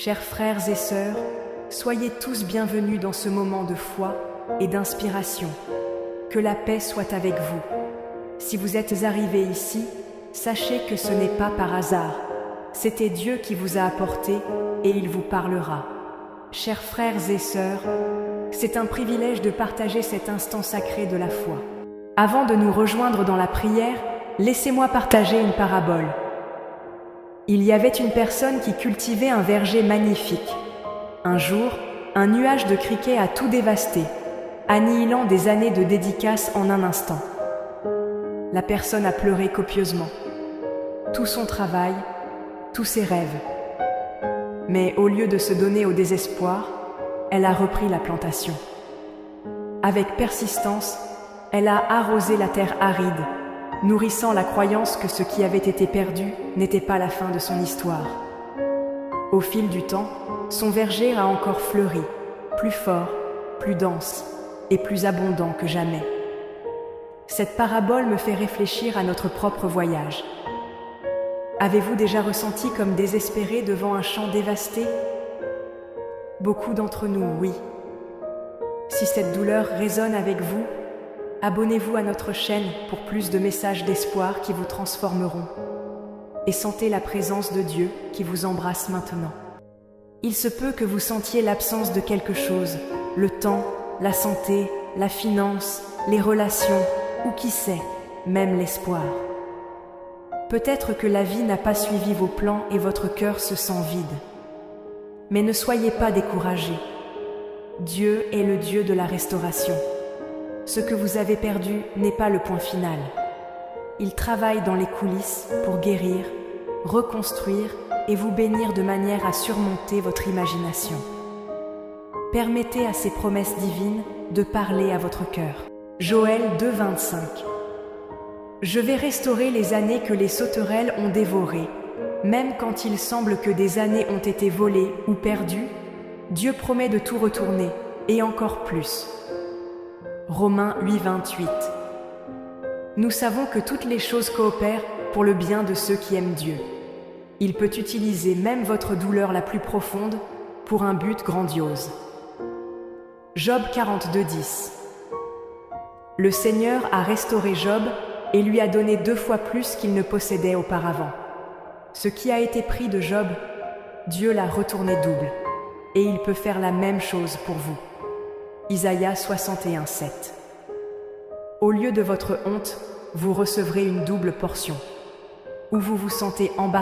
Chers frères et sœurs, soyez tous bienvenus dans ce moment de foi et d'inspiration. Que la paix soit avec vous. Si vous êtes arrivés ici, sachez que ce n'est pas par hasard. C'était Dieu qui vous a apporté et il vous parlera. Chers frères et sœurs, c'est un privilège de partager cet instant sacré de la foi. Avant de nous rejoindre dans la prière, laissez-moi partager une parabole. Il y avait une personne qui cultivait un verger magnifique. Un jour, un nuage de criquets a tout dévasté, annihilant des années de dédicaces en un instant. La personne a pleuré copieusement. Tout son travail, tous ses rêves. Mais au lieu de se donner au désespoir, elle a repris la plantation. Avec persistance, elle a arrosé la terre aride, nourrissant la croyance que ce qui avait été perdu n'était pas la fin de son histoire. Au fil du temps, son verger a encore fleuri, plus fort, plus dense et plus abondant que jamais. Cette parabole me fait réfléchir à notre propre voyage. Avez-vous déjà ressenti comme désespéré devant un champ dévasté? Beaucoup d'entre nous, oui. Si cette douleur résonne avec vous, abonnez-vous à notre chaîne pour plus de messages d'espoir qui vous transformeront. Et sentez la présence de Dieu qui vous embrasse maintenant. Il se peut que vous sentiez l'absence de quelque chose, le temps, la santé, la finance, les relations, ou qui sait, même l'espoir. Peut-être que la vie n'a pas suivi vos plans et votre cœur se sent vide. Mais ne soyez pas découragés. Dieu est le Dieu de la restauration. Ce que vous avez perdu n'est pas le point final. Il travaille dans les coulisses pour guérir, reconstruire et vous bénir de manière à surmonter votre imagination. Permettez à ces promesses divines de parler à votre cœur. Joël 2, 25. Je vais restaurer les années que les sauterelles ont dévorées. Même quand il semble que des années ont été volées ou perdues, Dieu promet de tout retourner, et encore plus. Romains 8, 28. Nous savons que toutes les choses coopèrent pour le bien de ceux qui aiment Dieu. Il peut utiliser même votre douleur la plus profonde pour un but grandiose. Job 42, 10. Le Seigneur a restauré Job et lui a donné 2 fois plus qu'il ne possédait auparavant. Ce qui a été pris de Job, Dieu l'a retourné double, et il peut faire la même chose pour vous. Isaïe 61, 7. Au lieu de votre honte, vous recevrez une double portion. Où vous vous sentez embarrassé,